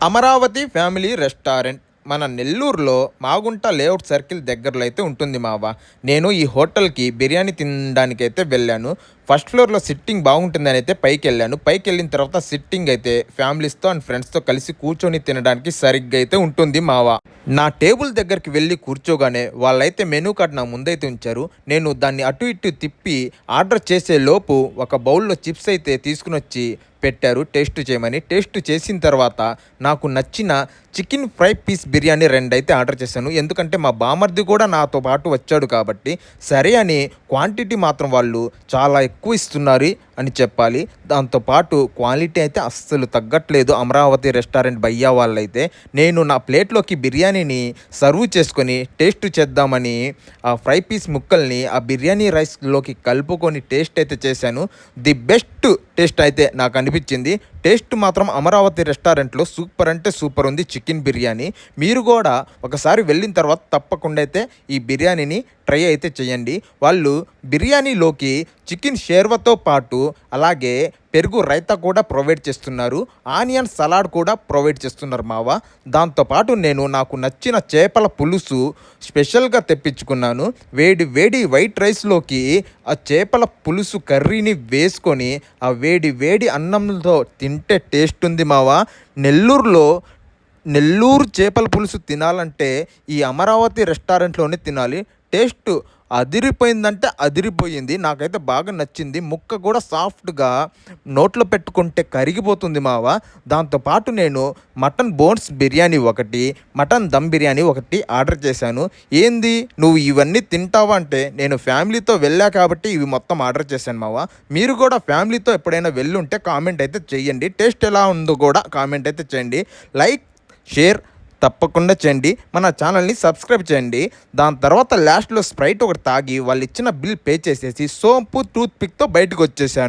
Amaravati family restaurant మన నెల్లూరులో Magunta layout circle దగ్గరలో అయితే ఉంటుంది మావా. నేను ఈ హోటల్కి బిర్యానీ తినడానికైతే వెళ్ళాను. ఫస్ట్ ఫ్లోర్లో సిట్టింగ్ బాగుంటుందని అయితే పైకి వెళ్ళాను. పైకి వెళ్ళిన తర్వాత సిట్టింగ్ అయితే ఫ్యామిలీస్తో అండ్ ఫ్రెండ్స్తో కలిసి కూర్చొని తినడానికి సరిగ్గా అయితే ఉంటుంది మావా. నా టేబుల్ దగ్గరికి వెళ్ళి కూర్చోగానే వాళ్ళైతే మెనూ కార్డ్ నా ముందైతే ఉంచారు. నేను దాన్ని అటు ఇటు తిప్పి ఆర్డర్ చేసే లోపు ఒక బౌల్లో చిప్స్ అయితే తీసుకుని వచ్చి పెట్టారు టేస్ట్ చేయమని. టేస్ట్ చేసిన తర్వాత నాకు నచ్చిన చికెన్ ఫ్రై పీస్ బిర్యానీ 2 అయితే ఆర్డర్ చేశాను. ఎందుకంటే మా బామర్ది కూడా నాతో పాటు వచ్చాడు కాబట్టి సరే అని క్వాంటిటీ మాత్రం వాళ్ళు చాలా ఎక్కువ ఇస్తున్నారు అని చెప్పాలి. దాంతోపాటు క్వాలిటీ అయితే అస్సలు తగ్గట్లేదు అమరావతి రెస్టారెంట్ భయ్యా వాళ్ళైతే. నేను నా ప్లేట్లోకి బిర్యానీని సర్వ్ చేసుకొని టేస్ట్ చేద్దామని ఆ ఫ్రై పీస్ ముక్కల్ని ఆ బిర్యానీ రైస్లోకి కలుపుకొని టేస్ట్ అయితే చేశాను. ది బెస్ట్ టేస్ట్ అయితే నాకు అనిపించింది. టేస్ట్ మాత్రం అమరావతి రెస్టారెంట్లో సూపర్ అంటే సూపర్ ఉంది చికెన్ బిర్యానీ. మీరు కూడా ఒకసారి వెళ్ళిన తర్వాత తప్పకుండా అయితే ఈ బిర్యానీని ట్రై అయితే చేయండి. వాళ్ళు బిర్యానీలోకి చికెన్ షేర్వాతో పాటు అలాగే పెరుగు రైతా కూడా ప్రొవైడ్ చేస్తున్నారు. ఆనియన్ సలాడ్ కూడా ప్రొవైడ్ చేస్తున్నారు మావా. దాంతోపాటు నేను నాకు నచ్చిన చేపల పులుసు స్పెషల్గా తెప్పించుకున్నాను. వేడి వేడి వైట్ రైస్లోకి ఆ చేపల పులుసు కర్రీని వేసుకొని ఆ వేడి వేడి అన్నంతో తింటే టేస్ట్ ఉంది మావా. నెల్లూరు చేపల పులుసు తినాలంటే ఈ అమరావతి రెస్టారెంట్లోనే తినాలి. టేస్ట్ అదిరిపోయిందంటే అదిరిపోయింది. నాకైతే బాగా నచ్చింది. ముక్క కూడా సాఫ్ట్గా నోట్లో పెట్టుకుంటే కరిగిపోతుంది మావా. దాంతోపాటు నేను మటన్ బోన్స్ బిర్యానీ ఒకటి, మటన్ దమ్ బిర్యానీ ఒకటి ఆర్డర్ చేశాను. ఏంది నువ్వు ఇవన్నీ తింటావా అంటే నేను ఫ్యామిలీతో వెళ్ళా కాబట్టి ఇవి మొత్తం ఆర్డర్ చేశాను మావా. మీరు కూడా ఫ్యామిలీతో ఎప్పుడైనా వెళ్ళుంటే కామెంట్ అయితే చేయండి. టేస్ట్ ఎలా ఉందో కూడా కామెంట్ అయితే చేయండి. లైక్ షేర్ తప్పకుండా చేయండి. మన ఛానల్ని సబ్స్క్రైబ్ చేయండి. దాని తర్వాత లాస్ట్లో స్ప్రైట్ ఒకటి తాగి వాళ్ళు ఇచ్చిన బిల్ పే చేసేసి సోంపు టూత్ పిక్తో బయటకు వచ్చేసాను.